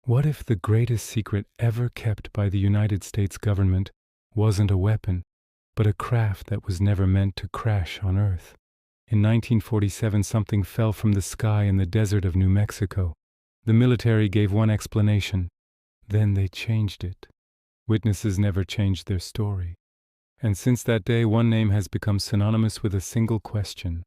What if the greatest secret ever kept by the United States government wasn't a weapon, but a craft that was never meant to crash on Earth? In 1947, something fell from the sky in the desert of New Mexico. The military gave one explanation, then they changed it. Witnesses never changed their story. And since that day, one name has become synonymous with a single question.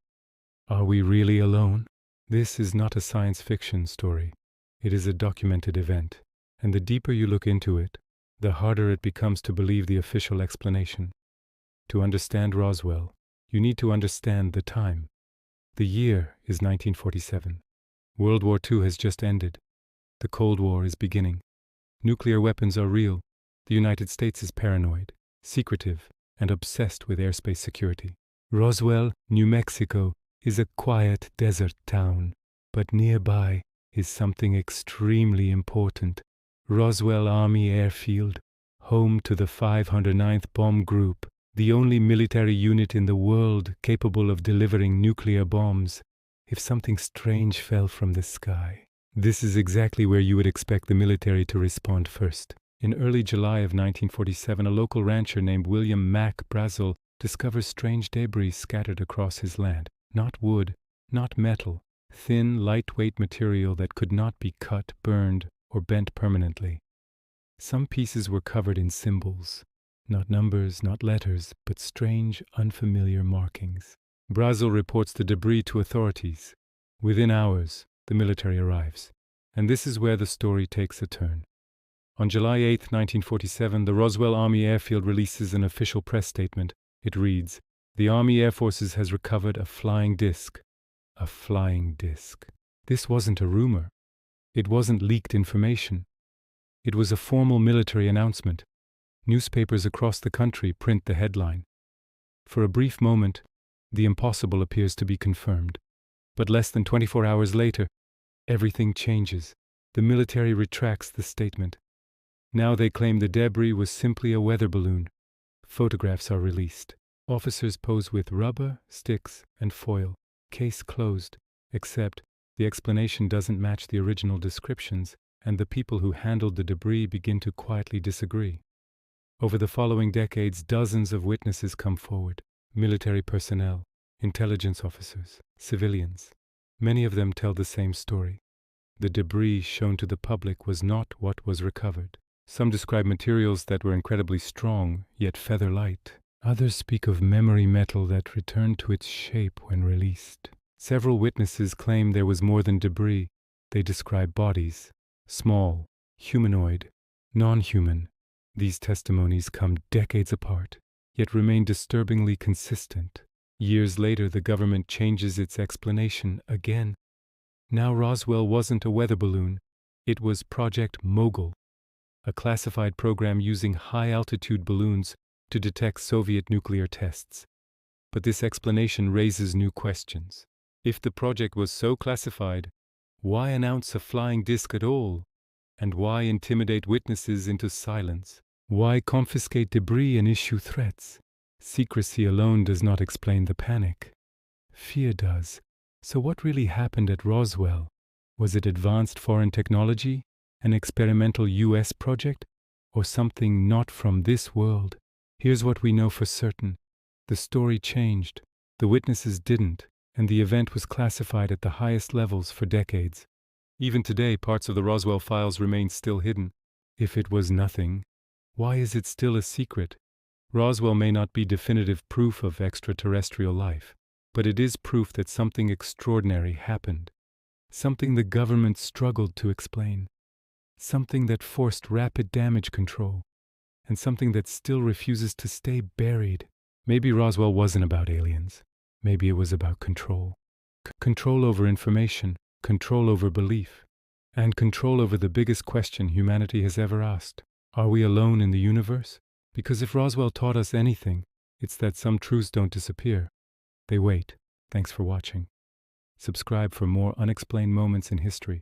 Are we really alone? This is not a science fiction story. It is a documented event. And the deeper you look into it, the harder it becomes to believe the official explanation. To understand Roswell, you need to understand the time. The year is 1947. World War II has just ended. The Cold War is beginning. Nuclear weapons are real. The United States is paranoid, secretive, and obsessed with airspace security. Roswell, New Mexico, is a quiet desert town, but nearby is something extremely important. Roswell Army Airfield, home to the 509th Bomb Group, the only military unit in the world capable of delivering nuclear bombs if something strange fell from the sky. This is exactly where you would expect the military to respond first. In early July of 1947, a local rancher named William Mack Brazel discovers strange debris scattered across his land. Not wood, not metal, thin, lightweight material that could not be cut, burned, or bent permanently. Some pieces were covered in symbols. Not numbers, not letters, but strange, unfamiliar markings. Brazel reports the debris to authorities. Within hours, the military arrives. And this is where the story takes a turn. On July 8, 1947, the Roswell Army Airfield releases an official press statement. It reads, "The Army Air Forces has recovered a flying disc." A flying disc. This wasn't a rumor. It wasn't leaked information. It was a formal military announcement. Newspapers across the country print the headline. For a brief moment, the impossible appears to be confirmed. But less than 24 hours later, everything changes. The military retracts the statement. Now they claim the debris was simply a weather balloon. Photographs are released. Officers pose with rubber, sticks, and foil. Case closed, except the explanation doesn't match the original descriptions, and the people who handled the debris begin to quietly disagree. Over the following decades, dozens of witnesses come forward. Military personnel, intelligence officers, civilians. Many of them tell the same story. The debris shown to the public was not what was recovered. Some describe materials that were incredibly strong, yet feather-light. Others speak of memory metal that returned to its shape when released. Several witnesses claim there was more than debris. They describe bodies, small, humanoid, non-human. These testimonies come decades apart, yet remain disturbingly consistent. Years later, the government changes its explanation again. Now Roswell wasn't a weather balloon. It was Project Mogul, a classified program using high-altitude balloons to detect Soviet nuclear tests. But this explanation raises new questions. If the project was so classified, why announce a flying disc at all? And why intimidate witnesses into silence? Why confiscate debris and issue threats? Secrecy alone does not explain the panic. Fear does. So what really happened at Roswell? Was it advanced foreign technology, an experimental US project, or something not from this world? Here's what we know for certain. The story changed, the witnesses didn't, and the event was classified at the highest levels for decades. Even today, parts of the Roswell files remain still hidden. If it was nothing, why is it still a secret? Roswell may not be definitive proof of extraterrestrial life, but it is proof that something extraordinary happened. Something the government struggled to explain. Something that forced rapid damage control. And something that still refuses to stay buried. Maybe Roswell wasn't about aliens. Maybe it was about control. Control over information, control over belief, and control over the biggest question humanity has ever asked. Are we alone in the universe? Because if Roswell taught us anything, it's that some truths don't disappear. They wait. Thanks for watching. Subscribe for more unexplained moments in history.